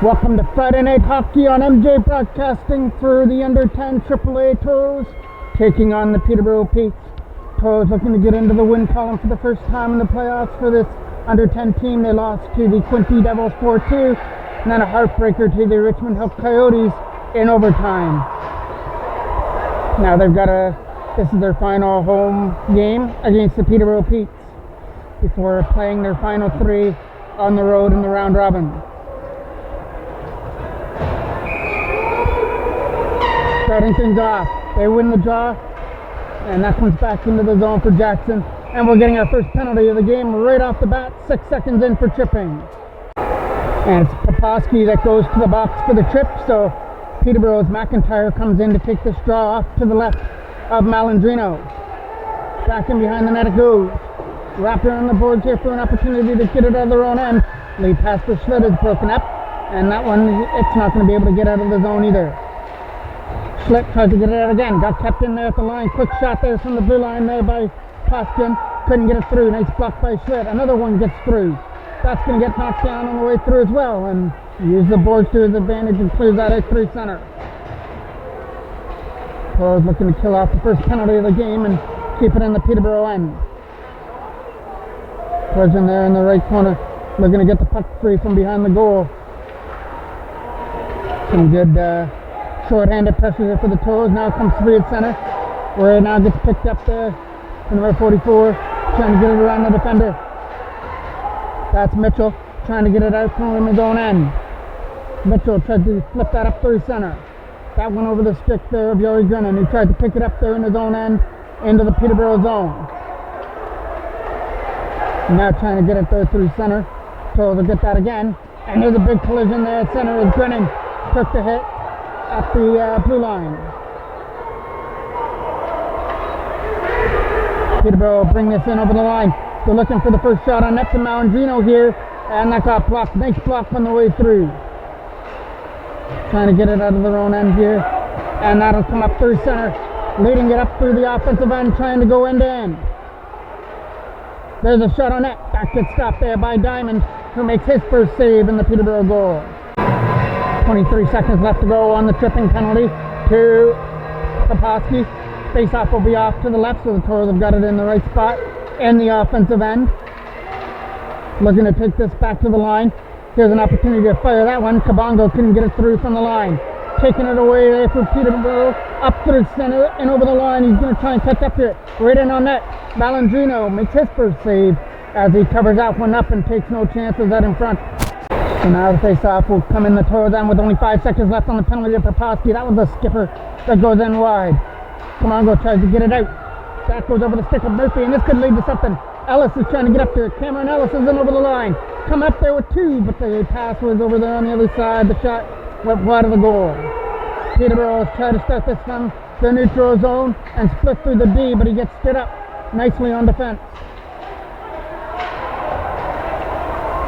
Welcome to Friday Night Hockey on MJ Broadcasting for the under-10 AAA Toros, taking on the Peterborough Petes. Toros looking to get into the win column for the first time in the playoffs for this under-10 team. They lost to the Quinte Devils 4-2, and then a heartbreaker to the Richmond Hill Coyotes in overtime. Now this is their final home game against the Peterborough Petes before playing their final three on the road in the round robin. Starting things off, they win the draw, and that comes back into the zone for Jackson. And we're getting our first penalty of the game right off the bat, 6 seconds in for tripping. And it's Poposky that goes to the box for the trip, so Peterborough's McIntyre comes in to take this draw off to the left of Malandrino. Back in behind the net it goes. Wrapped around the boards here for an opportunity to get it out of their own end. Lead pass for Schlitt is broken up, and that one, it's not going to be able to get out of the zone either. Schlitt tried to get it out again, got kept in there at the line. Quick shot there from the blue line there by Poskin. Couldn't get it through. Nice block by Schlitt. Another one gets through. That's going to get knocked down on the way through as well, and use the boards to his advantage and clears that out through center. Toros looking to kill off the first penalty of the game and keep it in the Peterborough end. Collision there in the right corner, looking to get the puck free from behind the goal. Some good short-handed pressure here for the Toros. Now comes free at center, where it now gets picked up there. Number 44, trying to get it around the defender. That's Mitchell, trying to get it out from his own end. Mitchell tried to flip that up through center. That went over the stick there of Yuri Grennan, who tried to pick it up there in his own end into the Peterborough zone. Now trying to get it there through center. Toros will get that again. And there's a big collision there at center as Grennan took the hit at the blue line. Peterborough bring this in over the line. They're looking for the first shot on net to Malandrino here, and that got blocked. Nice block on the way through. Trying to get it out of their own end here, and that'll come up through center, leading it up through the offensive end, trying to go end to end. There's a shot on net. That gets stopped there by Diamond, who makes his first save in the Peterborough goal. 23 seconds left to go on the tripping penalty to Poposky. Face-off will be off to the left, so the Toros have got it in the right spot in the offensive end. Looking to take this back to the line. Here's an opportunity to fire that one. Kabongo couldn't get it through from the line. Taking it away there for Peterborough. Up through center and over the line. He's going to try and catch up here. Right in on net. Malandrino makes his first save as he covers that one up and takes no chances out in front. So now the face-off will come in the Toros end with only 5 seconds left on the penalty to Poposky. That was the skipper that goes in wide. Kabongo tries to get it out. That goes over the stick of Murphy, and this could lead to something. Ellis is trying to get up there. Cameron Ellis is in over the line. Come up there with two, but the pass was over there on the other side. The shot went wide of the goal. Peterborough has tried to start this from the neutral zone and split through the D, but he gets stood up nicely on defense.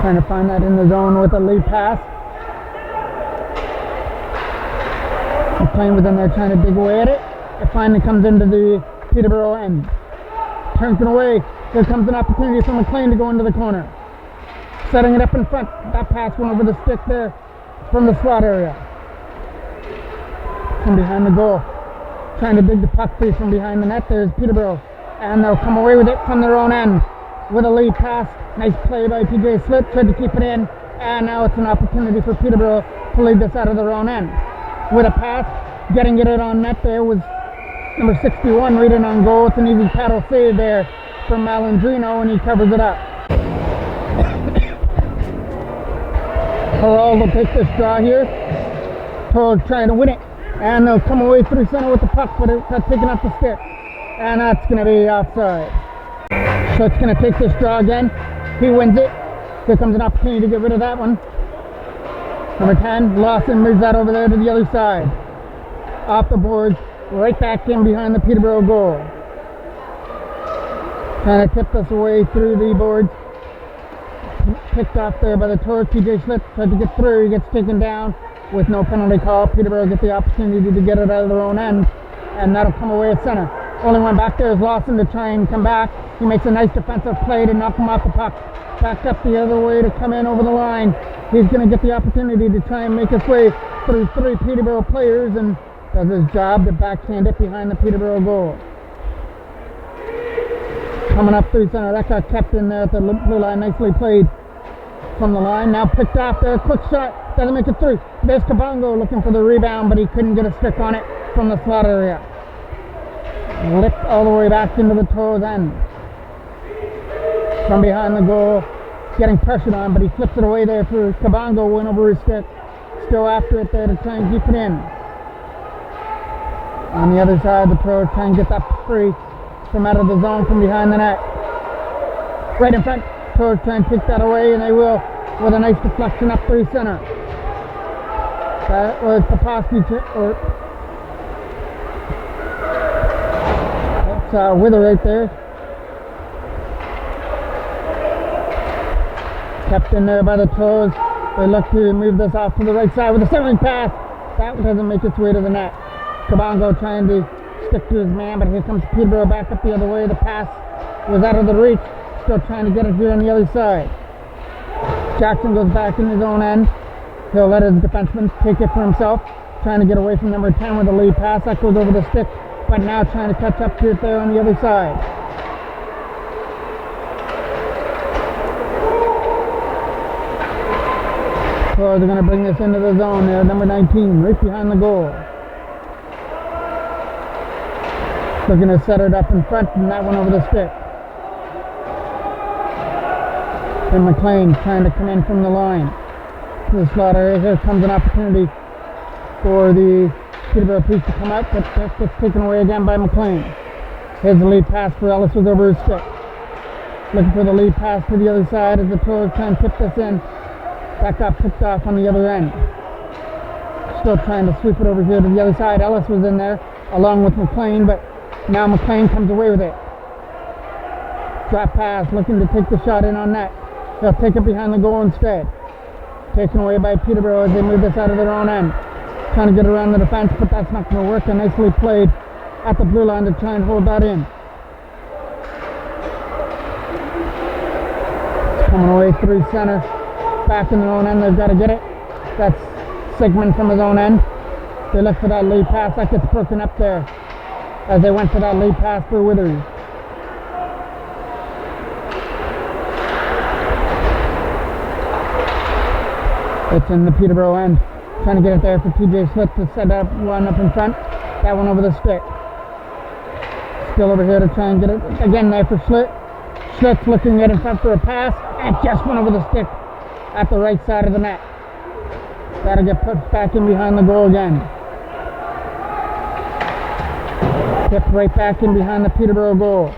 Trying to find that in the zone with a lead pass. McLean was in there trying to dig away at it. It finally comes into the Peterborough end. Turns it away. Here comes an opportunity for McLean to go into the corner. Setting it up in front. That pass went over the stick there from the slot area. From behind the goal. Trying to dig the puck free from behind the net. There's Peterborough. And they'll come away with it from their own end with a lead pass. Nice play by TJ Schlitt. Tried to keep it in. And now it's an opportunity for Peterborough to lead this out of their own end. With a pass. Getting it on net there was number 61 right in on goal. It's an easy paddle save there from Malandrino, and he covers it up. Harald will take this draw here. Toros trying to win it, and they'll come away through center with the puck, but it got taken up the stick, and that's going to be offside. So it's going to take this draw again. He wins it. Here comes an opportunity to get rid of that one. Number 10, Lawson moves that over there to the other side. Off the boards, right back in behind the Peterborough goal. Trying to tip this away through the boards. Picked off there by the Toros. TJ Schlitt tried to get through. He gets taken down with no penalty call. Peterborough get the opportunity to get it out of their own end, and that'll come away at center. Only one back there is Lawson to try and come back. He makes a nice defensive play to knock him off the puck. back up the other way to come in over the line. He's going to get the opportunity to try and make his way through 3 Peterborough players and does his job to backhand it behind the Peterborough goal. Coming up through center, that got kept in there at the blue line, nicely played from the line. Now picked off there, quick shot, doesn't make it through. There's Kabongo looking for the rebound, but he couldn't get a stick on it from the slot area. Lipped all the way back into the Toros end. From behind the goal, getting pressured on, but he flips it away there for Kabongo, went over his stick. Still after it there to try and keep it in. On the other side, the Toros try and get that free from out of the zone from behind the net. Right in front, Toros try and take that away, and they will with a nice deflection up through center. That was Poposky, or that's Wither right there. Kept in there by the Toros. They look to move this off to the right side with a centering pass. That doesn't make its way to the net. Kabongo trying to stick to his man, but here comes Peterborough back up the other way. The pass was out of the reach. Still trying to get it here on the other side. Jackson goes back in his own end. He'll let his defenseman take it for himself. Trying to get away from number 10 with a lead pass. That goes over the stick, but now trying to catch up to it there on the other side. So they're going to bring this into the zone there, number 19, right behind the goal. Looking to set it up in front, and that one over the stick. Then McLean trying to come in from the line to the slot area. Here comes an opportunity for the Peterborough piece to come out, but that gets taken away again by McLean. Here's the lead pass for Ellis with over his stick. Looking for the lead pass to the other side as the Toros try and tip this in. That got picked off on the other end. Still trying to sweep it over here to the other side. Ellis was in there along with McLean, but now McLean comes away with it. Drop pass, looking to take the shot in on net. They'll take it behind the goal instead. Taken away by Peterborough as they move this out of their own end. Trying to get around the defense, but that's not going to work. And nicely played at the blue line to try and hold that in. It's coming away through center. Back in their own end, they've got to get it. That's Sigmund from his own end. They look for that lead pass. That gets broken up there as they went for that lead pass for Withers. It's in the Peterborough end. Trying to get it there for TJ Schlitt to set up one up in front. That one over the stick. Still over here to try and get it again there for Schlitt. Schlitt's looking right in front for a pass. And just went over the stick at the right side of the net. That'll get put back in behind the goal again. Tipped right back in behind the Peterborough goal.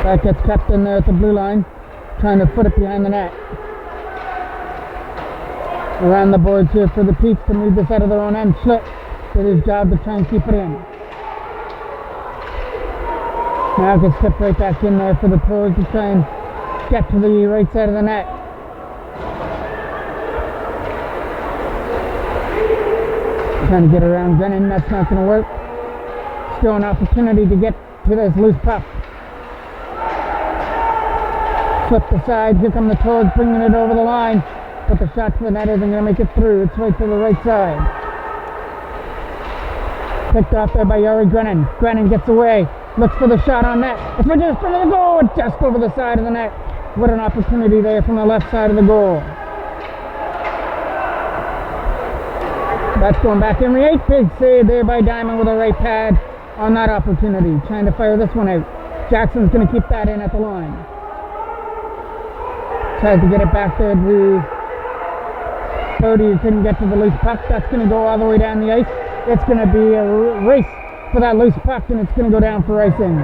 That gets kept in there at the blue line. Trying to put it behind the net. Around the boards here for the Peaks to move this out of their own end. Schlitt did his job to try and keep it in. Now gets tipped right back in there for the Toros to try and get to the right side of the net. Trying to get around Brennan, that's not going to work. Still an opportunity to get to this loose puck. Flip the side, here come the Toros bringing it over the line, but the shot to the net isn't going to make it through. It's right to the right side. Picked off there by Yari Grennan. Grennan gets away, looks for the shot on net. It's just for the goal, just over the side of the net. What an opportunity there from the left side of the goal. That's going back in. The 8th big save there by Diamond with a right pad on that opportunity. Trying to fire this one out. Jackson's going to keep that in at the line. Tries to get it back there to Cody, who couldn't get to the loose puck. That's going to go all the way down the ice. It's going to be a race for that loose puck, and it's going to go down for icing.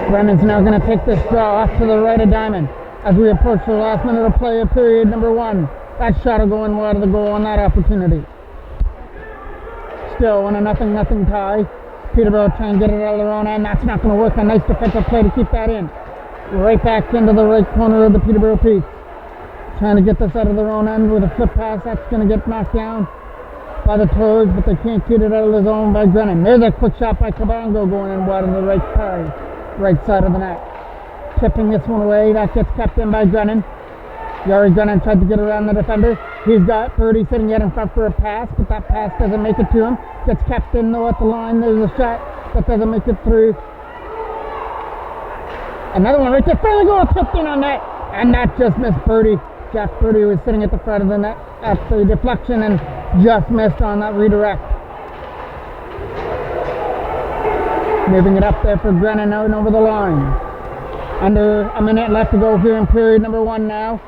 Brennan's now going to take this draw off to the right of Diamond as we approach the last minute of play of period number 1. That shot will go in wide of the goal on that opportunity. Still on a 0-0 tie. Peterborough trying to get it out of their own end. That's not going to work. A nice defensive play to keep that in. Right back into the right corner of the Peterborough Peaks. Trying to get this out of their own end with a flip pass. That's going to get knocked down by the Toros, but they can't get it out of the zone by Grennan. There's a quick shot by Cabango going in wide of the right side of the net. Tipping this one away, that gets kept in by Grennan. Yari Grennan tried to get around the defender. He's got Purdy sitting yet in front for a pass, but that pass doesn't make it to him. Gets kept in though at the line. There's a shot that doesn't make it through. Another one right there, fairly goal, tipped in on that, and that just missed Purdy. Jack Purdy was sitting at the front of the net at the deflection and just missed on that redirect. Moving it up there for Grennan out and over the line. Under a minute left to go here in period number 1 now.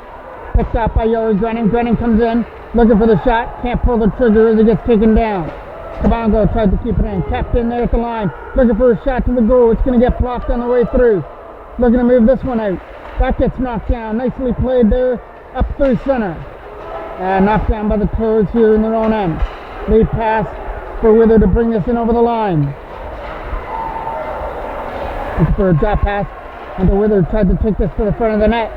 Picked up by Yari Grennan. Grennan comes in, looking for the shot. Can't pull the trigger as it gets taken down. Cabango tried to keep it in. Kept in there at the line. Looking for a shot to the goal. It's going to get blocked on the way through. Looking to move this one out. That gets knocked down. Nicely played there up through center. And knocked down by the Toros here in their own end. Lead pass for Wither to bring this in over the line. Looking for a drop pass. And the Wither tried to take this to the front of the net.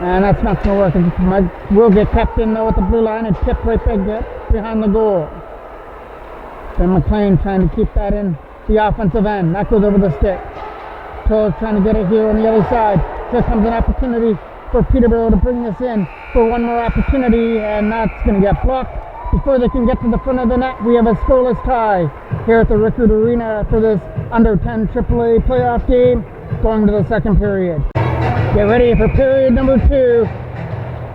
And that's not going to work. It will get kept in though at the blue line and tipped right back behind the goal. Then McLean trying to keep that in the offensive end. That goes over the stick. Toros trying to get it here on the other side. Here comes an opportunity for Peterborough to bring this in for one more opportunity, and that's going to get blocked. Before they can get to the front of the net, we have a scoreless tie here at the Rickard Arena for this under 10 AAA playoff game going to the second period. Get ready for period number 2.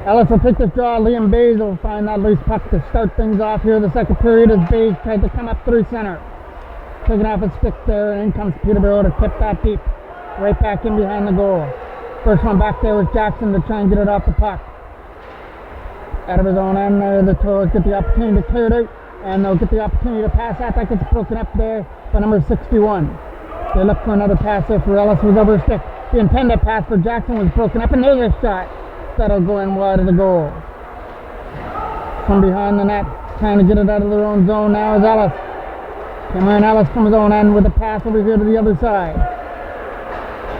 Ellis will take this draw. Liam Bays will find that loose puck to start things off here the second period as Bays tried to come up through center. Taking off his stick there, and in comes Peterborough to tip that deep. Right back in behind the goal. First one back there was Jackson to try and get it off the puck. Out of his own end there, the Toros get the opportunity to clear it out, and they'll get the opportunity to pass that. That gets broken up there by number 61. They look for another pass there for Ellis, who was over his stick. The intended pass for Jackson was broken up, and there's a shot that'll go in wide of the goal. From behind the net, trying to get it out of their own zone now is Ellis. Cameron Ellis from his own end with a pass over here to the other side.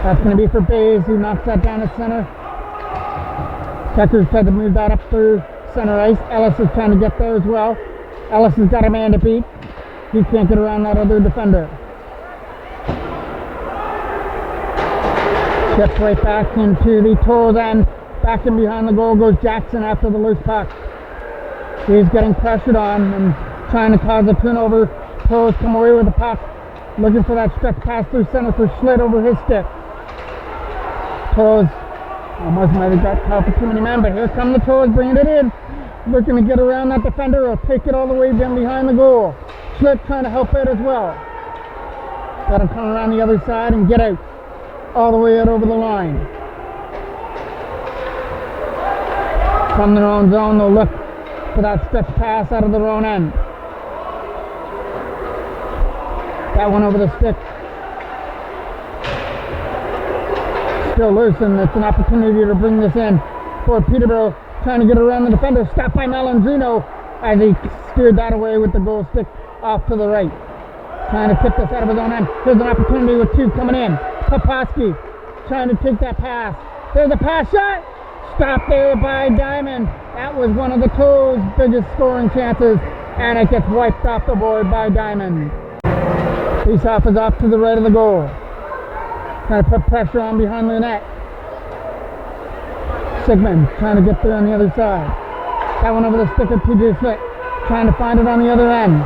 That's going to be for Bays, who knocks that down at center. Checkers tried to move that up through center ice. Ellis is trying to get there as well. Ellis has got a man to beat. He can't get around that other defender. Gets right back into the Toros end. Back in behind the goal goes Jackson after the loose puck. He's getting pressured on and trying to cause a turnover. Toros come away with the puck. Looking for that stretch pass through center for Schlitt over his stick. Toros almost might have got caught for too many men, but here come the Toros bringing it in. Looking to get around that defender or take it all the way down behind the goal. Schlitt trying to help out as well. Got to come around the other side and get out. All the way out over the line. From their own zone, they'll look for that stretch pass out of their own end. That one over the stick. Still loose, and it's an opportunity to bring this in for Peterborough, trying to get around the defender. Stopped by Malandrino as he steered that away with the goal stick off to the right. Trying to tip this out of his own end. Here's an opportunity with 2 coming in. Poposky trying to take that pass. There's a pass shot. Stopped there by Diamond. That was one of the Toros' biggest scoring chances, and it gets wiped off the board by Diamond. Faceoff is off to the right of the goal. Trying to put pressure on behind the net. Sigmund trying to get there on the other side. That one over the stick of TJ Schlitt. Trying to find it on the other end.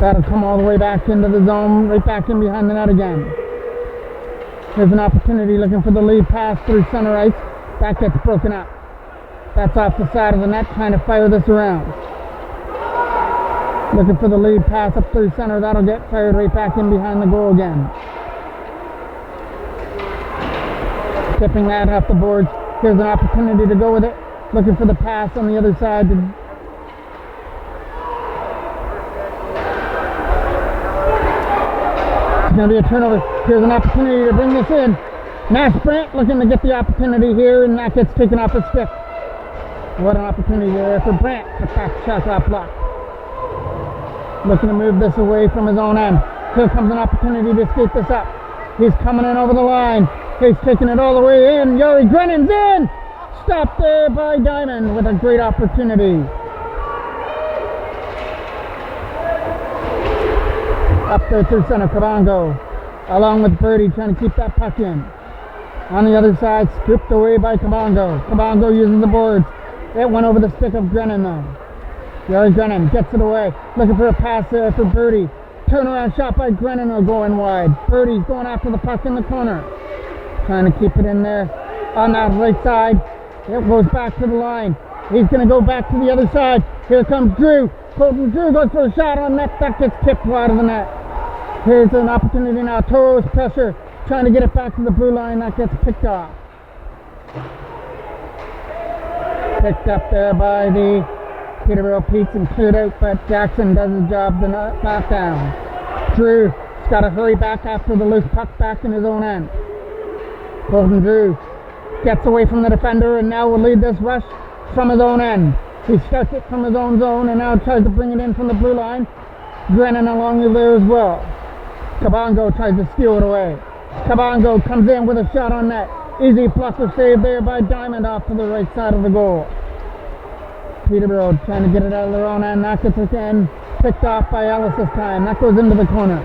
That'll come all the way back into the zone, right back in behind the net again. There's an opportunity looking for the lead pass through center ice. That gets broken up. That's off the side of the net, trying to fire this around. Looking for the lead pass up through center. That'll get fired right back in behind the goal again. Tipping that off the boards. Here's an opportunity to go with it. Looking for the pass on the other side to going to be a turnover. Here's an opportunity to bring this in. Nash Brandt looking to get the opportunity here, and that gets taken off his stick. What an opportunity there for Brandt. The back shot got blocked. Looking to move this away from his own end. Here comes an opportunity to skate this up. He's coming in over the line. He's taking it all the way in. Yari Grennan's in. Stopped there by Diamond with a great opportunity. Up there through center, Kavango, along with Birdie, trying to keep that puck in. On the other side, scooped away by Kavango. Kavango uses the boards. It went over the stick of Grennan though. Gary Grennan gets it away, looking for a pass there for Birdie. Turnaround shot by Grennan will go in wide. Birdie's going after the puck in the corner. Trying to keep it in there on that right side. It goes back to the line. He's going to go back to the other side. Here comes Drew. Colton Drew goes for a shot on net. That gets tipped wide of the net. Here's an opportunity now. Toros pressure. Trying to get it back to the blue line. That gets picked off. Picked up there by the Peterborough Pete's and cleared out, but Jackson does his job to knock down. Drew's got to hurry back after the loose puck back in his own end. Colton Drew gets away from the defender and now will lead this rush from his own end. He starts it from his own zone and now tries to bring it in from the blue line. Grennan along there as well. Kavango tries to steal it away. Kavango comes in with a shot on net. Easy plucker save there by Diamond off to the right side of the goal. Peterborough trying to get it out of their own end. That gets again picked off by Ellis this time. That goes into the corner.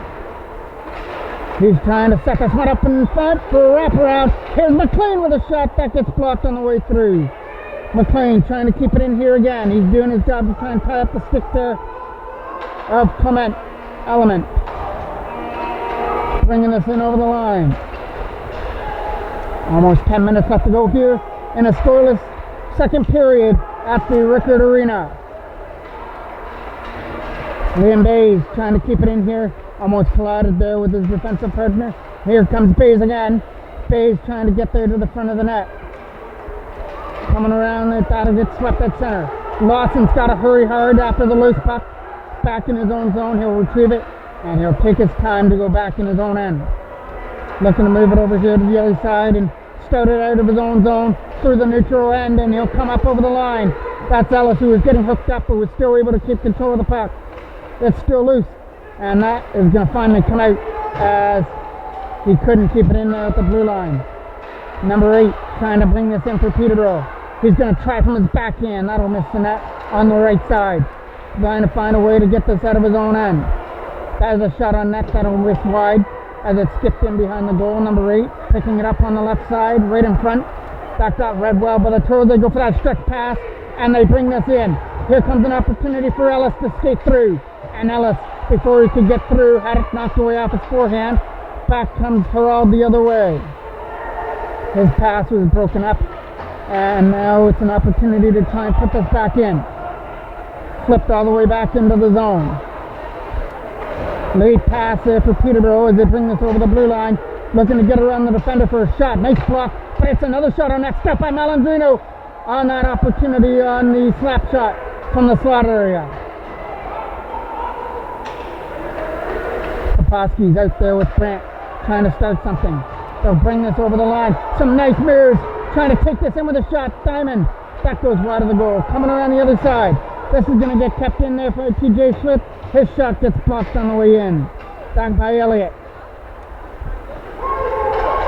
He's trying to set this one up in front for a wraparound. Here's McLean with a shot that gets blocked on the way through. McLean trying to keep it in here again. He's doing his job to try and tie up the stick there of Clement Element. Bringing this in over the line. Almost 10 minutes left to go here in a scoreless second period at the Rickard Arena. Liam Bays trying to keep it in here. Almost collided there with his defensive partner. Here comes Bays again. Bays trying to get there to the front of the net. Coming around, that'll get swept at center. Lawson's got to hurry hard after the loose puck. Back in his own zone, he'll retrieve it, and he'll take his time to go back in his own end. Looking to move it over here to the other side and start it out of his own zone through the neutral end, and he'll come up over the line. That's Ellis, who was getting hooked up but was still able to keep control of the puck. It's still loose, and that is going to finally come out as he couldn't keep it in there at the blue line. Number 8 trying to bring this in for Peterborough. He's going to try from his backhand. That'll miss the net on the right side. Trying to find a way to get this out of his own end. That is a shot on net that'll miss wide as it skipped in behind the goal. Number 8 picking it up on the left side, right in front. That got read well by the Toros. They go for that stretch pass, and they bring this in. Here comes an opportunity for Ellis to skate through. And Ellis, before he could get through, had it knocked away off his forehand. Back comes Harald the other way. His pass was broken up, and now it's an opportunity to try and put this back in. Flipped all the way back into the zone. Late pass there for Peterborough as they bring this over the blue line. Looking to get around the defender for a shot. Nice block, but it's another shot on that step by Malandrino on that opportunity on the slap shot from the slot area. Kapowski's out there with Brant trying to start something. They'll bring this over the line. Some nice moves. Trying to take this in with a shot. Diamond. That goes wide of the goal. Coming around the other side. This is going to get kept in there for TJ Schlitt. His shot gets blocked on the way in. Back by Elliott.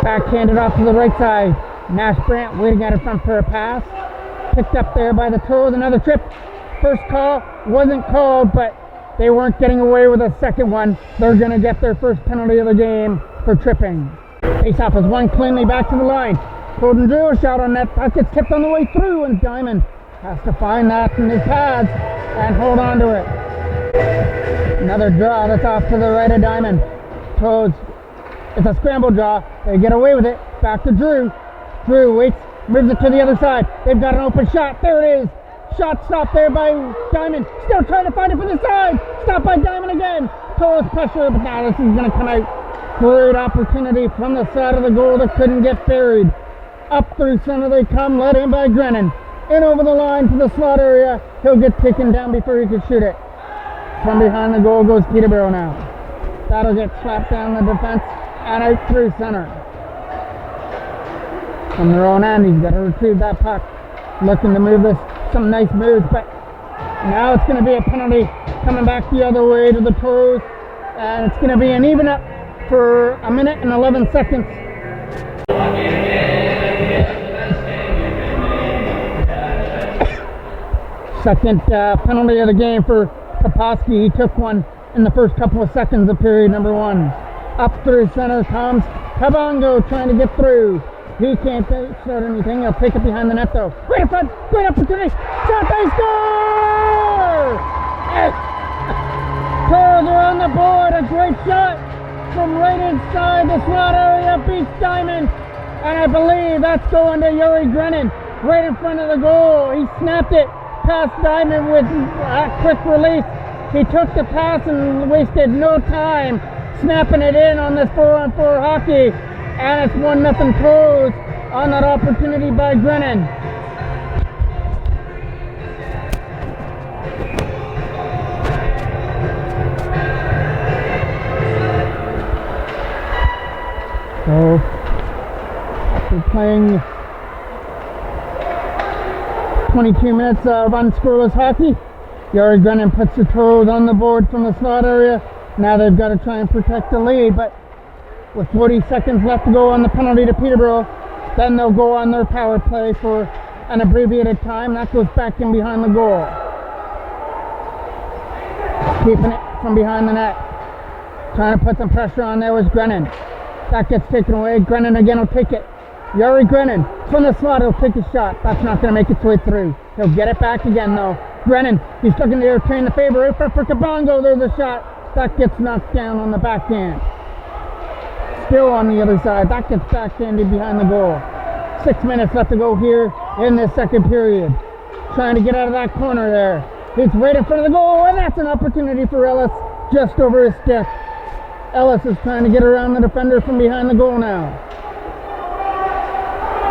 Backhanded off to the right side. Nash Brant waiting at it front for a pass. Picked up there by the Toros. Another trip. First call wasn't called, but they weren't getting away with a second one. They're going to get their first penalty of the game for tripping. Face-off is won cleanly back to the line. Colton Drew a shot on net. That gets tipped on the way through, and Diamond has to find that in his pads and hold on to it. Another draw that's off to the right of Diamond. Toes. It's a scramble draw. They get away with it. Back to Drew. Drew waits, moves it to the other side. They've got an open shot. There it is. Shot stopped there by Diamond. Still trying to find it from the side. Stopped by Diamond again. Toes pressure, but now this is going to come out. Great opportunity from the side of the goal that couldn't get buried. Up through center they come, led in by Grennan. In over the line to the slot area. He'll get taken down before he can shoot it. From behind the goal goes Peterborough now. That'll get slapped down the defense and out through center. From their own end, he's got to retrieve that puck. Looking to move this. Some nice moves, but now it's going to be a penalty coming back the other way to the Toros. And it's going to be an even up for a minute and 11 seconds. Second penalty of the game for Poposky. He took one in the first couple of seconds of period number 1. Up through center comes Kabongo trying to get through. He can't start anything. He'll take it behind the net though. Right in front. Great opportunity. Shot. They score! Toros are on the board. A great shot from right inside the slot area. Beats Diamond. And I believe that's going to Yuri Grennan. Right in front of the goal. He snapped it past Diamond with a quick release. He took the pass and wasted no time snapping it in on this 4-on-4 hockey. And it's 1-0 Toros on that opportunity by Grennan. So, after playing 22 minutes of unscoreless hockey, Yuri Grennan puts the Toros on the board from the slot area. Now they've got to try and protect the lead, but with 40 seconds left to go on the penalty to Peterborough, then they'll go on their power play for an abbreviated time. That goes back in behind the goal. Keeping it from behind the net. Trying to put some pressure on there was Grennan. That gets taken away. Grennan again will take it. Yuri Grennan from the slot, he'll take a shot. That's not going to make its way through. He'll get it back again though. Grennan, he's looking to return the favor. Out for Kabongo, there's a shot. That gets knocked down on the backhand. Still on the other side. That gets backhanded behind the goal. 6 minutes left to go here in this second period. Trying to get out of that corner there. He's right in front of the goal, and that's an opportunity for Ellis just over his stick. Ellis is trying to get around the defender from behind the goal now.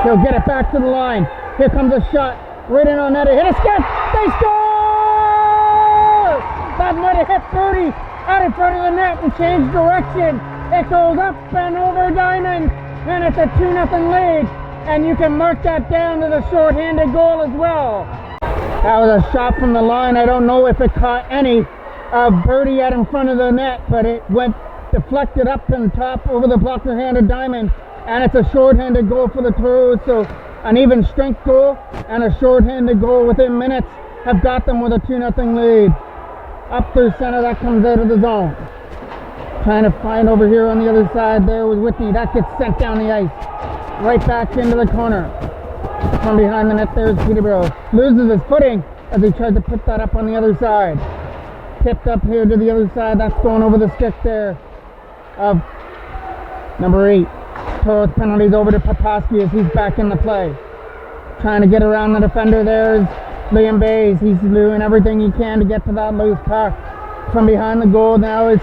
He'll get it back to the line. Here comes a shot. Right in on net. Hit a skip. They score! That might have hit Birdie out in front of the net and changed direction. It goes up and over Diamond, and it's a 2-0 lead. And you can mark that down to the short-handed goal as well. That was a shot from the line. I don't know if it caught any of Birdie out in front of the net, but it went deflected up and top over the blocker-handed Diamond. And it's a short-handed goal for the Toros. So an even strength goal and a short-handed goal within minutes have got them with a 2-0 lead. Up through center, that comes out of the zone. Trying to find over here on the other side there was Whitney. That gets sent down the ice. Right back into the corner. From behind the net there's Peterborough. Loses his footing as he tried to put that up on the other side. Tipped up here to the other side. That's going over the stick there of number 8. Toros penalties over to Poposky as he's back in the play. Trying to get around the defender there is Liam Bays. He's doing everything he can to get to that loose puck. From behind the goal now is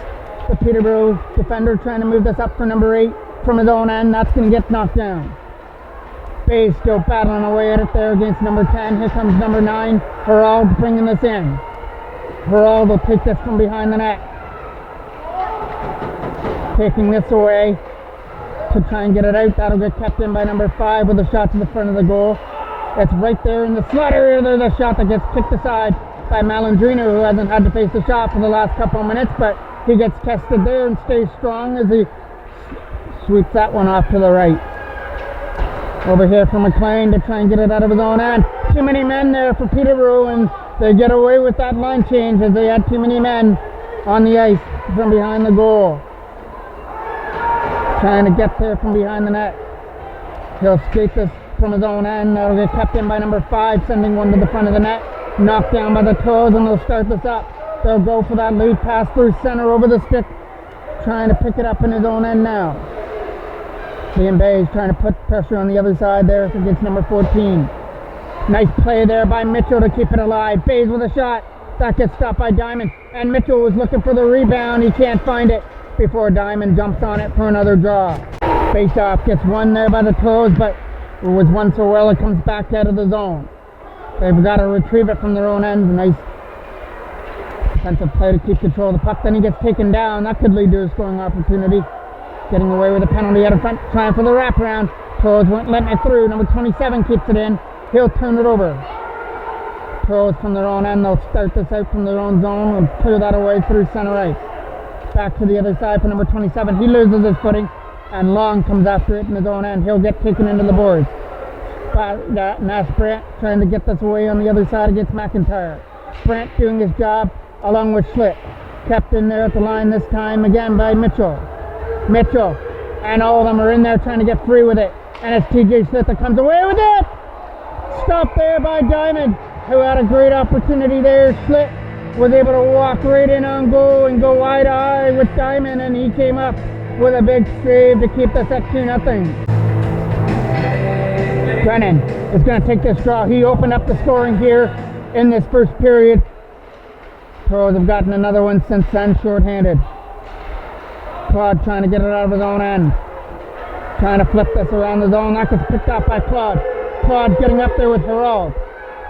the Peterborough defender trying to move this up for number 8 from his own end. That's going to get knocked down. Bays still battling away at it there against number 10. Here comes number 9, Herald, bringing this in. Herald will take this from behind the net. Taking this away to try and get it out. That'll get kept in by number 5 with a shot to the front of the goal. It's right there in the slot area. There's a shot that gets kicked aside by Malandrino, who hasn't had to face the shot for the last couple of minutes, but he gets tested there and stays strong as he sweeps that one off to the right. Over here for McLean to try and get it out of his own end. Too many men there for Peterborough, and they get away with that line change as they had too many men on the ice from behind the goal. Trying to get there from behind the net. He'll skate this from his own end. That'll get kept in by number 5, sending one to the front of the net. Knocked down by the Toros, and they'll start this up. They'll go for that lead pass through center over the stick. Trying to pick it up in his own end now. Liam Bays trying to put pressure on the other side there against number 14. Nice play there by Mitchell to keep it alive. Bays with a shot. That gets stopped by Diamond. And Mitchell was looking for the rebound. He can't find it before Diamond jumps on it for another draw. Face-off gets won there by the Toros, but it was won so well it comes back out of the zone. They've got to retrieve it from their own end. Nice defensive play to keep control of the puck. Then he gets taken down. That could lead to a scoring opportunity. Getting away with a penalty out of front, trying for the wraparound. Toros won't let it through. Number 27 keeps it in. He'll turn it over. Toros from their own end. They'll start this out from their own zone and clear that away through center ice. Back to the other side for number 27. He loses his footing, and Long comes after it in his own end. He'll get taken into the boards. Now Sprint trying to get this away on the other side against McIntyre. Sprint doing his job along with Schlitt. Kept in there at the line this time again by Mitchell. Mitchell and all of them are in there trying to get free with it. And it's TJ Schlitt that comes away with it. Stopped there by Diamond, who had a great opportunity there. Schlitt was able to walk right in on goal and go eye to eye with Diamond, and he came up with a big save to keep this at 2-0. Brennan is going to take this draw. He opened up the scoring here in this first period. Toros have gotten another one since then, short-handed. Claude trying to get it out of his own end. Trying to flip this around the zone. That gets picked up by Claude. Claude getting up there with Harald.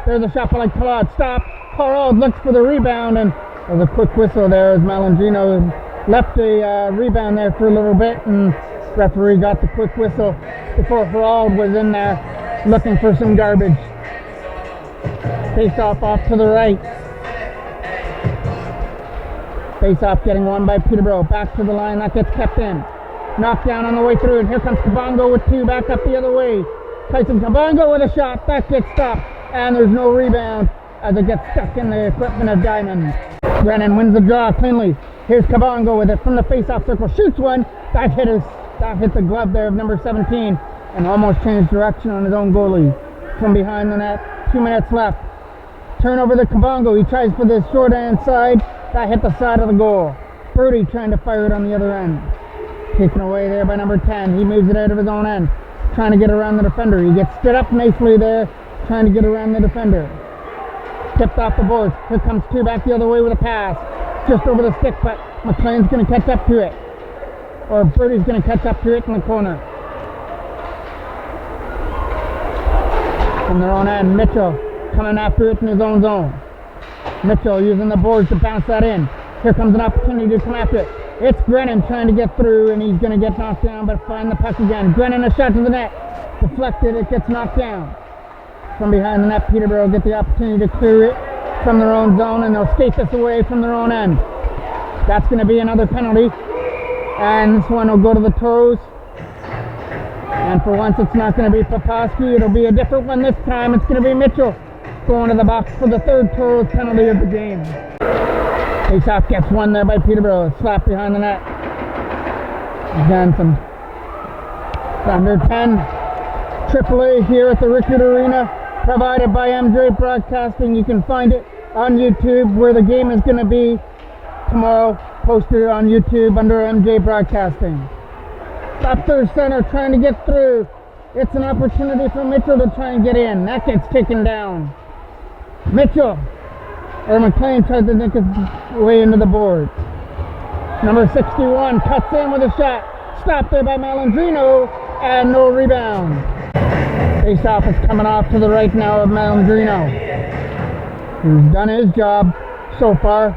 There's a shot by Claude. Stop. Harald looks for the rebound, and there's a quick whistle there as Malandrino left a rebound there for a little bit, and referee got the quick whistle before Harald was in there looking for some garbage. Face off to the right. Face off getting won by Peterborough. Back to the line. That gets kept in. Knocked down on the way through, and here comes Kabongo with two. Back up the other way. Tyson Kabongo with a shot. That gets stopped, and there's no rebound as it gets stuck in the equipment of Diamond. Brennan wins the draw cleanly. Here's Kabongo with it from the face-off circle. Shoots one. That hit the glove there of number 17 and almost changed direction on his own goalie. From behind the net. 2 minutes left. Turnover to Kabongo. He tries for the short hand side. That hit the side of the goal. Brody trying to fire it on the other end. Taken away there by number 10. He moves it out of his own end. Trying to get around the defender. He gets stood up nicely there. Trying to get around the defender. Tipped off the boards. Here comes two back the other way with a pass. Just over the stick, but McLean's going to catch up to it. Or Brody's going to catch up to it in the corner. From their own end, Mitchell coming after it in his own zone. Mitchell using the boards to bounce that in. Here comes an opportunity to come after it. It's Brennan trying to get through, and he's going to get knocked down, but find the puck again. Brennan a shot to the net. Deflected, it gets knocked down. From behind the net, Peterborough get the opportunity to clear it from their own zone, and they'll skate this away from their own end. That's going to be another penalty, and this one will go to the Toros. And for once, it's not going to be Poposky. It'll be a different one this time. It's going to be Mitchell going to the box for the third Toros penalty of the game. Faceoff gets won there by Peterborough. Slap behind the net. Johnson. Under 10. AAA here at the Rickard Arena, provided by MJ Broadcasting. You can find it on YouTube where the game is going to be tomorrow. Posted on YouTube under MJ Broadcasting. Top third center trying to get through. It's an opportunity for Mitchell to try and get in. That gets taken down. Mitchell. Or McLean tries to nick his way into the board. Number 61 cuts in with a shot. Stopped there by Malandrino, and no rebound. Face-off is coming off to the right now of Malandrino. He's done his job so far,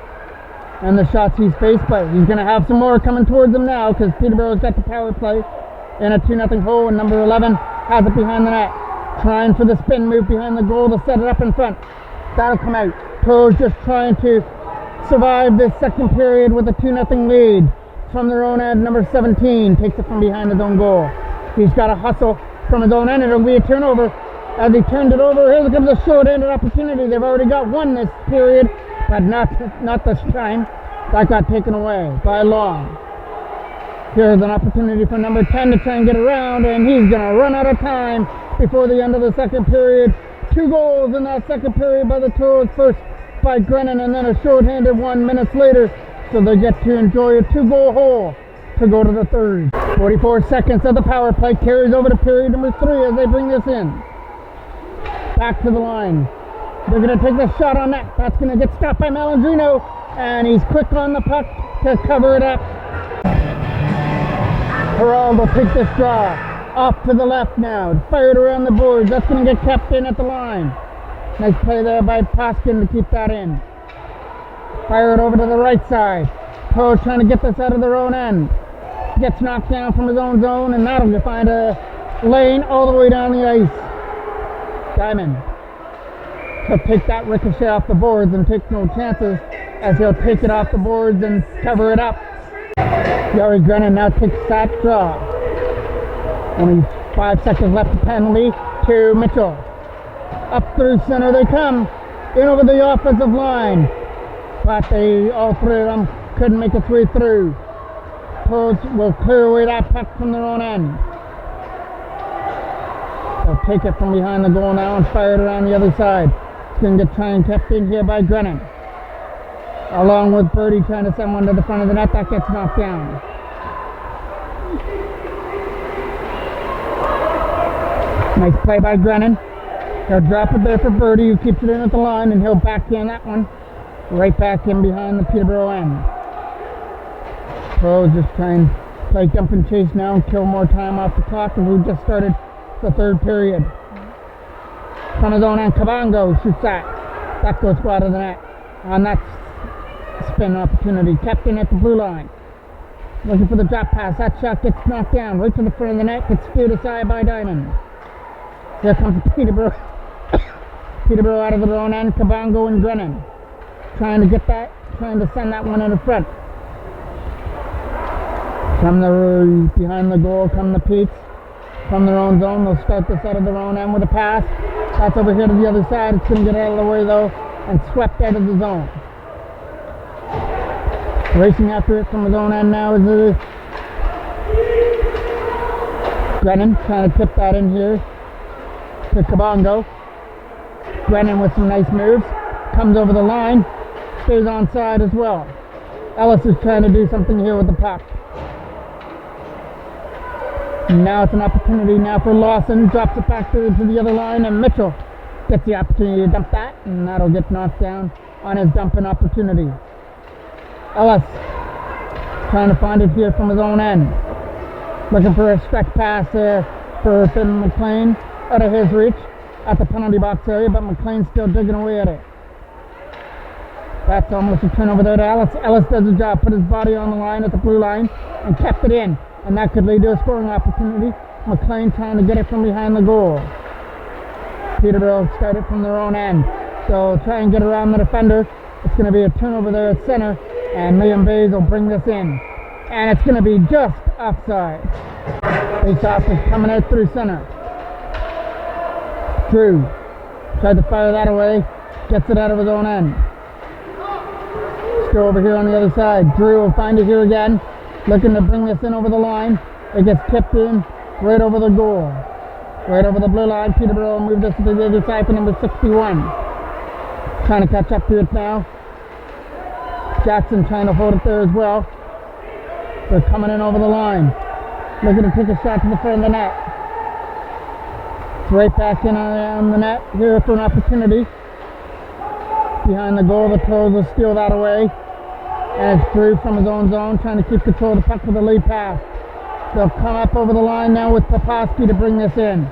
and the shots he's faced, but he's going to have some more coming towards him now because Peterborough's got the power play in a 2-0 hole, and number 11 has it behind the net. Trying for the spin move behind the goal to set it up in front. That'll come out. Toros just trying to survive this second period with a 2-0 lead. From their own end, number 17 takes it from behind his own goal. He's got a hustle from his own end. It'll be a turnover. As he turned it over, here comes a short-handed opportunity. They've already got one this period, but not this time. That got taken away by Long. Here's an opportunity for number 10 to try and get around, and he's going to run out of time before the end of the second period. 2 goals in that second period by the Toros, first by Grennan and then a short-handed 1 minutes later. So they get to enjoy a 2-goal hole to go to the third. 44 seconds of the power play carries over to period number 3 as they bring this in. Back to the line. They're going to take the shot on net. That's going to get stopped by Malandrino, and he's quick on the puck to cover it up. Harald will take this draw. Off to the left now. Fired around the boards. That's going to get kept in at the line. Nice play there by Poskin to keep that in. Fire it over to the right side. Pro trying to get this out of their own end. Gets knocked down from his own zone, and that'll find a lane all the way down the ice. Diamond. He'll take that ricochet off the boards and take no chances as he'll take it off the boards and cover it up. Gary Grennan now takes that draw. Only 5 seconds left to penalty. to Mitchell. Up through center they come. In over the offensive line. But all three of them couldn't make its way through. Toros will clear away that puck from their own end. They'll take it from behind the goal now and fire it around the other side. It's going to get trying kept in here by Grennan. Along with Birdie trying to send one to the front of the net. That gets knocked down. Nice play by Grennan. He'll drop it there for Birdie, who keeps it in at the line, and he'll back in that one. Right back in behind the Peterborough end. Toros just trying to play jump and chase now and kill more time off the clock, and we've just started the third period. From his own end, Cabango shoots that. That goes wide of the net. And that's a spin opportunity. Kept in at the blue line. Looking for the drop pass. That shot gets knocked down right to the front of the net. Gets speared aside by Diamond. Here comes Peterborough. Peterborough out of their own end. Cabango and Grennan. Trying to get that. Trying to send that one in the front. From the behind the goal come the Petes. From their own zone, they'll start this out of their own end with a pass. That's over here to the other side. It's going to get out of the way though and swept out of the zone. Racing after it from his own end now is Grennan trying to tip that in here to Cabango. Grennan with some nice moves. Comes over the line. Stays onside as well. Ellis is trying to do something here with the puck. Now it's an opportunity now for Lawson. Drops it back to the other line, and Mitchell gets the opportunity to dump that, and that'll get knocked down on his dumping opportunity. Ellis trying to find it here from his own end. Looking for a stretch pass there for Finn McLean out of his reach at the penalty box area, but McLean's still digging away at it. That's almost a turnover there to Ellis. Ellis does the job, put his body on the line at the blue line, and kept it in. And that could lead to a scoring opportunity. McLean trying to get it from behind the goal. Peterborough started from their own end. So try and get around the defender. It's going to be a turnover there at center. And Liam Bays will bring this in. And it's going to be just offside. Face-off is coming out through center. Drew tried to fire that away. Gets it out of his own end. Let's go over here on the other side. Drew will find it here again. Looking to bring this in over the line. It gets tipped in right over the goal. Right over the blue line. Peterborough will move this to the other side for number 61. Trying to catch up to it now. Jackson trying to hold it there as well. They're coming in over the line. Looking to take a shot to the front of the net. It's right back in on the net here for an opportunity. Behind the goal, the Toros will steal that away. And it's Drew from his own zone trying to keep control of the puck with a lead pass. They'll come up over the line now with Poposky to bring this in.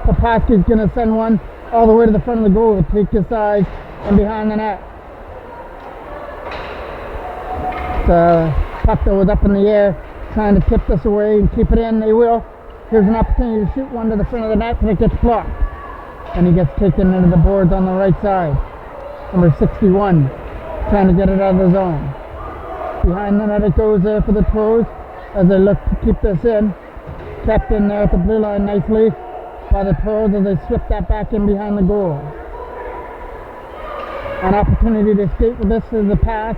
Poposky's going to send one all the way to the front of the goal to take this side and behind the net. The puck that was up in the air trying to tip this away and keep it in. They will. Here's an opportunity to shoot one to the front of the net, but it gets blocked. And he gets taken into the boards on the right side. Number 61 trying to get it out of the zone. Behind the net it goes there for the Toros as they look to keep this in. Kept in there at the blue line nicely by the Toros as they slip that back in behind the goal. An opportunity to escape with this is the pass.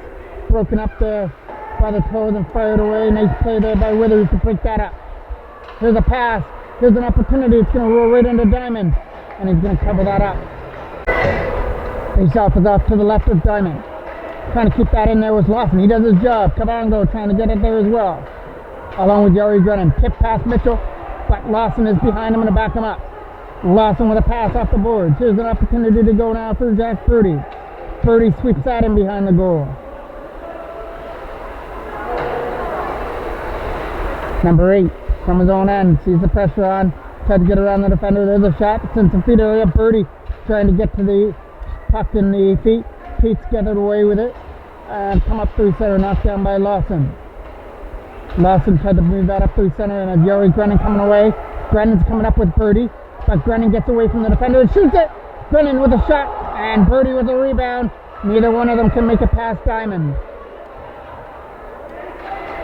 Broken up there by the Toros and fired away. Nice play there by Withers to break that up. Here's a pass. Here's an opportunity. It's going to roll right into Diamond. And he's going to cover that up. Face-off is off to the left of Diamond. Trying to keep that in there was Lawson. He does his job. Cabango trying to get it there as well. Along with Yari Grennan. Tip past Mitchell, but Lawson is behind him and to back him up. Lawson with a pass off the boards. Here's an opportunity to go now for Jack Purdy. Purdy sweeps that in behind the goal. Number 8 from his own end. Sees the pressure on. Tried to get around the defender. There's a shot. It's in some feet area. Purdy trying to get to the puck in the feet. Pete's get it away with it and come up through center, knocked down by Lawson. Lawson tried to move that up through center and a Yuri Grennan coming away. Grennan's coming up with Purdy, but Grennan gets away from the defender and shoots it. Grennan with a shot and Purdy with a rebound. Neither one of them can make it past Diamond.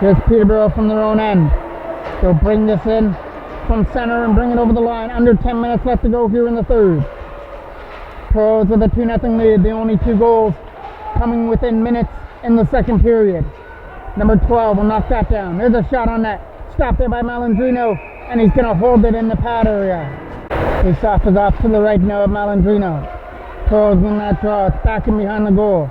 Here's Peterborough from their own end. They'll bring this in from center and bring it over the line. Under 10 minutes left to go here in the third. Toros with a 2-0 lead. The only 2 goals coming within minutes in the second period. Number 12 will knock that down. There's a shot on net. Stopped there by Malandrino, and he's going to hold it in the pad area. Face off is off to the right now of Malandrino. Toros win that draw. It's back in behind the goal.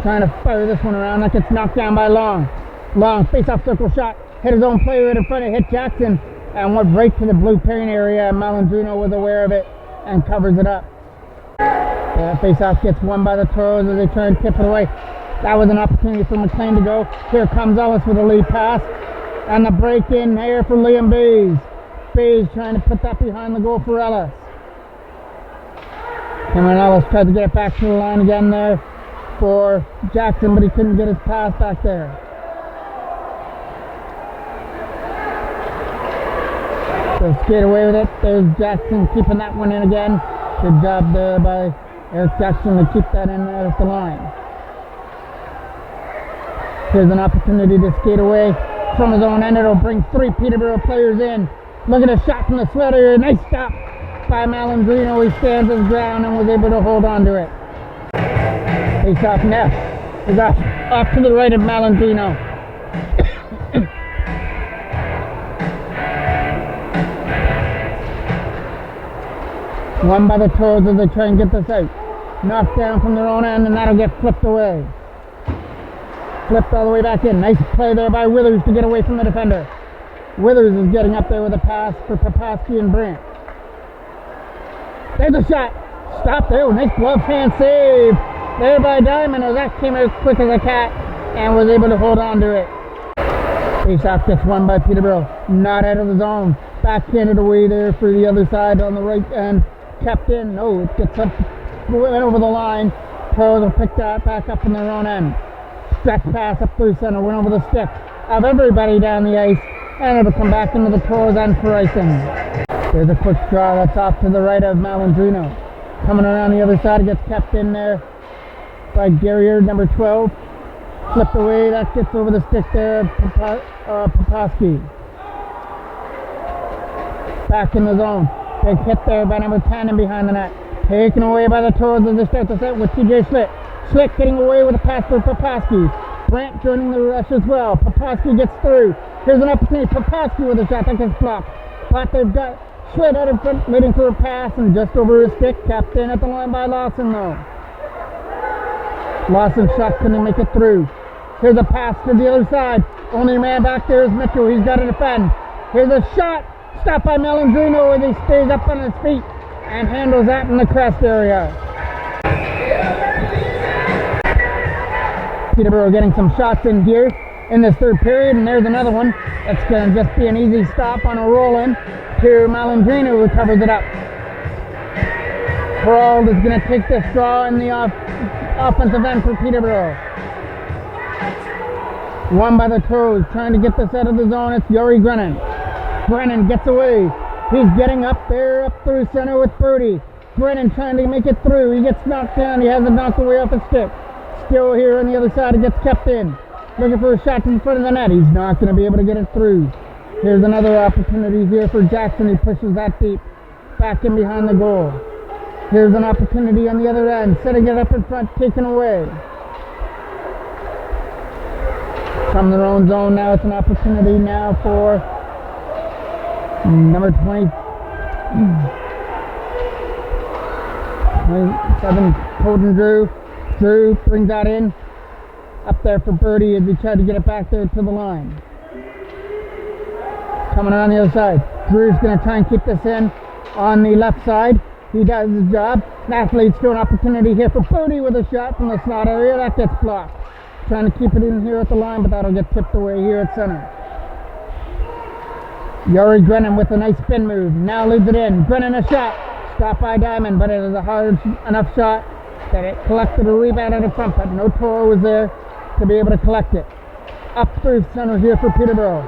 Trying to fire this one around. That gets knocked down by Long. Long face off circle shot. Hit his own player right in front of hit Jackson and went right to the blue paint area. Malandrino was aware of it and covers it up. Face off gets won by the Toros as they try and tip it away. That was an opportunity for McLean to go. Here comes Ellis with a lead pass. And the break in here for Liam Bays. Bays trying to put that behind the goal for Ellis. Cameron Ellis tried to get it back to the line again there for Jackson, but he couldn't get his pass back there. So skate away with it. There's Jackson keeping that one in again. Good job there by Eric Jackson to keep that in there at the line. Here's an opportunity to skate away from his own end. It'll bring 3 Peterborough players in. Look at a shot from the sled area. Nice stop by Malandrino. He stands his ground and was able to hold on to it. Face off net. Is off to the right of Malandrino. Won by the Toros as they try and get this out. Knocked down from their own end, and that'll get flipped away. Flipped all the way back in. Nice play there by Withers to get away from the defender. Withers is getting up there with a pass for Poposky and Brandt. There's a shot. Stop there. Nice glove hand save there by Diamond as that came out quick as a cat and was able to hold on to it. Face-off gets won by Peterborough. Not out of the zone. Backhanded away there for the other side on the right end. Kept in. No, it gets up, went over the line. Toros will pick that back up in their own end. Stretch pass up through center. Went over the stick of everybody down the ice. And it'll come back into the Toros end for icing. There's a quick draw that's off to the right of Malandrino. Coming around the other side, it gets kept in there by Guerrier, number 12. Flipped away, that gets over the stick there of Poposky. Back in the zone. Big hit there by number 10 and behind the net. Taken away by the Toros as they start the set with TJ Schlick. Schlick getting away with a pass for Poposky. Brandt joining the rush as well. Poposky gets through. Here's an opportunity. Poposky with a shot that gets blocked. But they've got Schlick out in front, waiting for a pass, and just over his stick. Kept in at the line by Lawson, though. Lawson's shot couldn't make it through. Here's a pass to the other side. Only man back there is Mitchell. He's got to defend. Here's a shot. Stopped by Malandrino as he stays up on his feet and handles that in the crest area. Peterborough getting some shots in here in this third period, and there's another one. That's going to just be an easy stop on a roll-in to Malandrino, who covers it up. Perald is going to take this draw in the offensive end for Peterborough. Won by the Toros, trying to get this out of the zone. It's Yuri Grennan. Brennan gets away. He's getting up there, up through center with Birdie. Brennan trying to make it through. He gets knocked down. He has it knocked away off his stick. Still here on the other side. It gets kept in. Looking for a shot in front of the net. He's not going to be able to get it through. Here's another opportunity here for Jackson. He pushes that deep. Back in behind the goal. Here's an opportunity on the other end. Setting it up in front. Taken away. From their own zone now. It's an opportunity now for number 27, Colton Drew. Drew brings that in. Up there for Birdie as he tried to get it back there to the line. Coming around the other side. Drew's going to try and keep this in on the left side. He does his job. That leads to an opportunity here for Birdie with a shot from the slot area. That gets blocked. Trying to keep it in here at the line, but that'll get tipped away here at center. Yuri Grennan with a nice spin move. Now leads it in. Grennan a shot. Stopped by Diamond, but it is a hard enough shot that it collected a rebound at the front, but no Toro was there to be able to collect it. Up through center here for Peterborough.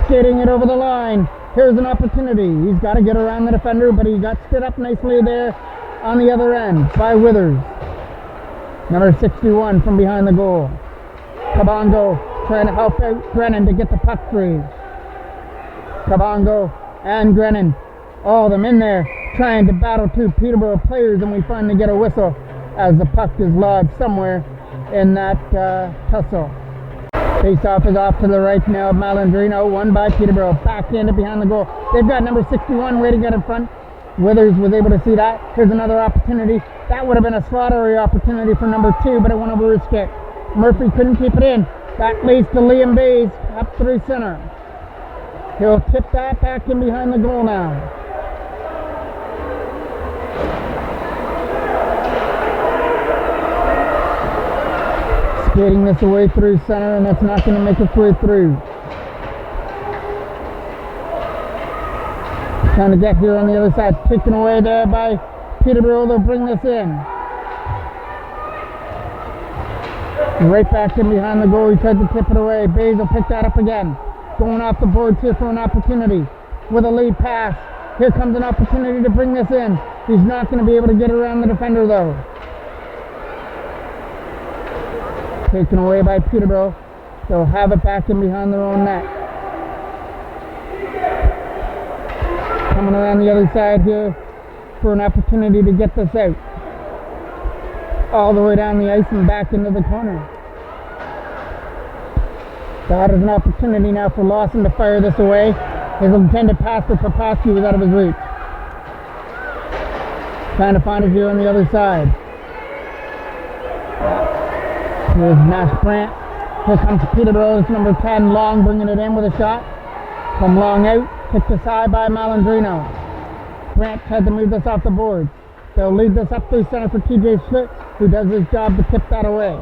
Skating it over the line. Here's an opportunity. He's got to get around the defender, but he got stood up nicely there on the other end by Withers. Number 61 from behind the goal. Kabongo trying to help out Grennan to get the puck free. Kabongo and Grennan. All of them in there trying to battle two Peterborough players, and we finally get a whistle as the puck is lodged somewhere in that tussle. Face-off is off to the right now of Malandrino, won by Peterborough. Backhanded behind the goal. They've got number 61 waiting out in front. Withers was able to see that. Here's another opportunity. That would have been a slaughtery opportunity for number 2, but it went over his stick. Murphy couldn't keep it in. That leads to Liam Bays up through center. He'll tip that back in behind the goal now. Skating this away through center, and that's not going to make its way through. Trying to get here on the other side. Taken away there by Peterborough. They'll bring this in. Right back in behind the goal. He tried to tip it away. Bays will pick that up again. Going off the boards here for an opportunity. With a lead pass. Here comes an opportunity to bring this in. He's not going to be able to get around the defender though. Taken away by Peterborough. They'll have it back in behind their own net. Coming around the other side here for an opportunity to get this out. All the way down the ice and back into the corner. That is an opportunity now for Lawson to fire this away. His intended pass for Popowski was out of his reach. Trying to find it here on the other side. Here's Nash Brant. Here comes Peterborough. It's number 10, Long, bringing it in with a shot. From Long out. Kicked aside by Malandrino. Brant had to move this off the board. They'll lead this up through center for TJ Schlitt, who does his job to tip that away.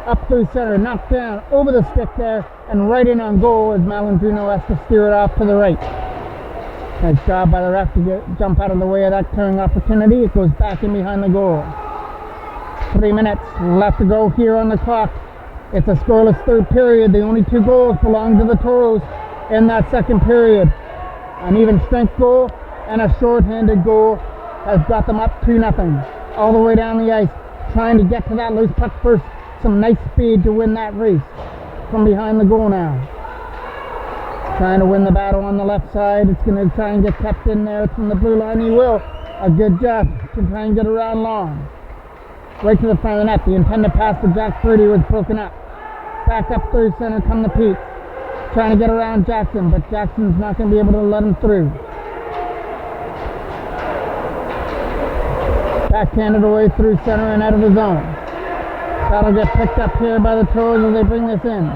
Up through center, knocked down, over the stick there, and right in on goal as Malandrino has to steer it off to the right. Nice job by the ref to jump out of the way of that clearing opportunity. It goes back in behind the goal. 3 minutes left to go here on the clock. It's a scoreless third period. The only 2 goals belong to the Toros in that second period. An even strength goal and a short-handed goal has got them up 2-0. All the way down the ice, trying to get to that loose puck first. Some nice speed to win that race from behind the goal now. Trying to win the battle on the left side. It's going to try and get kept in there from the blue line. He will. A good job to try and get around Long. Right to the front of the net. The intended pass for Jack Purdy was broken up. Back up third center come the Pete. Trying to get around Jackson, but Jackson's not going to be able to let him through. Backhanded away through center and out of the zone. That'll get picked up here by the Toros as they bring this in.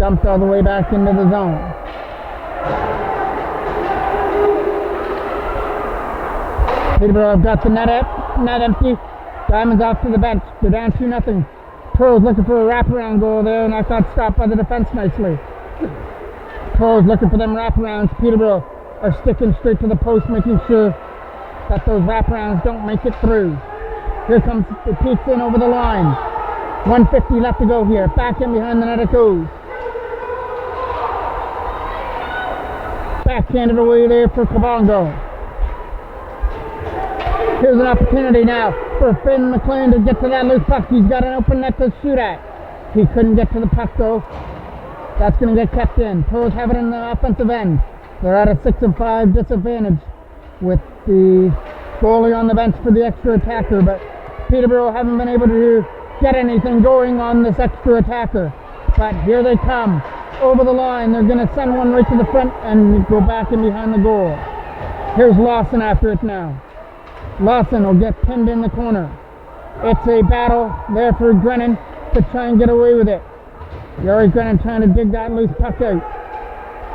Dumped all the way back into the zone. Peterborough have got the net empty. Diamonds off to the bench. They're down 2-0. Toros looking for a wraparound goal there, and that got stopped by the defense nicely. Toros looking for them wraparounds. Peterborough are sticking straight to the post, making sure that those wraparounds don't make it through. Here comes the Pete's in over the line. 1:50 left to go here. Back in behind the net it goes. Backhanded away there for Kabongo. Here's an opportunity now for Finn McLean to get to that loose puck. He's got an open net to shoot at. He couldn't get to the puck though. That's going to get kept in. Toros have it in the offensive end. They're at a 6-5 disadvantage with the goalie on the bench for the extra attacker, but Peterborough haven't been able to get anything going on this extra attacker. But here they come over the line. They're going to send one right to the front and go back in behind the goal. Here's Lawson after it now. Lawson will get pinned in the corner. It's a battle there for Grennan to try and get away with it. Yuri Grennan trying to dig that loose puck out.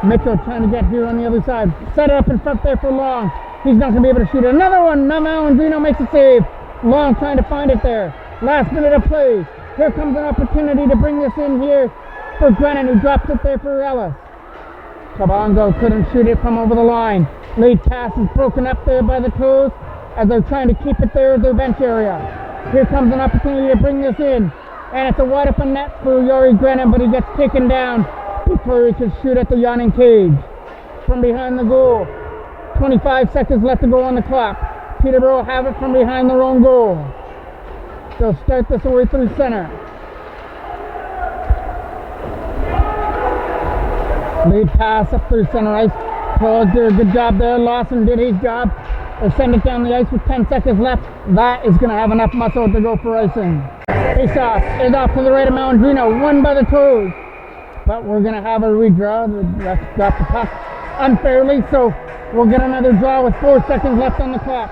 Mitchell trying to get here on the other side. Set it up in front there for Long. He's not going to be able to shoot it. Another one. Now Malandrino makes a save. Long trying to find it there. Last minute of play. Here comes an opportunity to bring this in here for Grennan, who drops it there for Ellis. Kabongo couldn't shoot it from over the line. Lead pass is broken up there by the Toros as they're trying to keep it there at their bench area. Here comes an opportunity to bring this in. And it's a wide open net for Yuri Grennan, but he gets taken down before he can shoot at the yawning cage. From behind the goal. 25 seconds left to go on the clock. Peterborough have it from behind their own goal. They'll start this away through center. Lead pass up through center ice. Toros did a good job there. Lawson did his job. They send it down the ice with 10 seconds left. That is going to have enough muscle to go for icing. Face-off is off to the right of Malandrino, won by the Toros. But we're going to have a redraw. The ref got the puck unfairly, so we'll get another draw with 4 seconds left on the clock.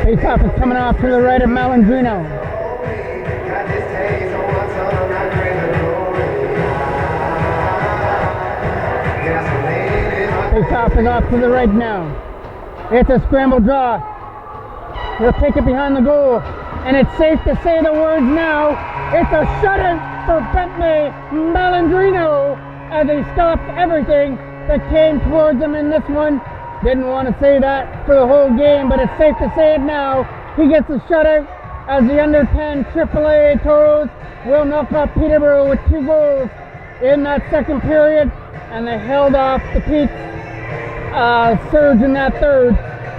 Face-off is coming off to the right of Malandrino. Face-off is off to the right now. It's a scramble draw. He'll take it behind the goal. And it's safe to say the words now. It's a shutout for Bentley Malandrino as he stopped everything that came towards him in this one. Didn't want to say that for the whole game, but it's safe to say it now. He gets a shutout as the under 10 AAA Toros will knock off Peterborough with 2 goals in that second period, and they held off the Pete's surge in that third.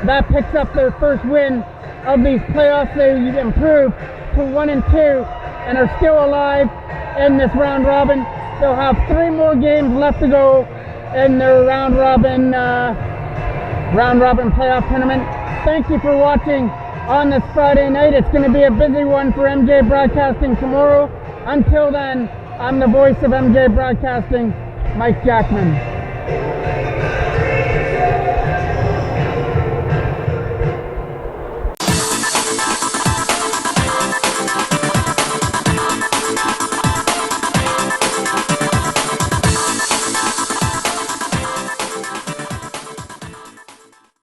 That picks up their first win of these playoffs. They improved to 1-2 and are still alive in this round robin. They'll have 3 more games left to go in their round robin playoff tournament. Thank you for watching on this Friday night. It's going to be a busy one for MJ Broadcasting tomorrow. Until then, I'm the voice of MJ Broadcasting, Mike Jackman.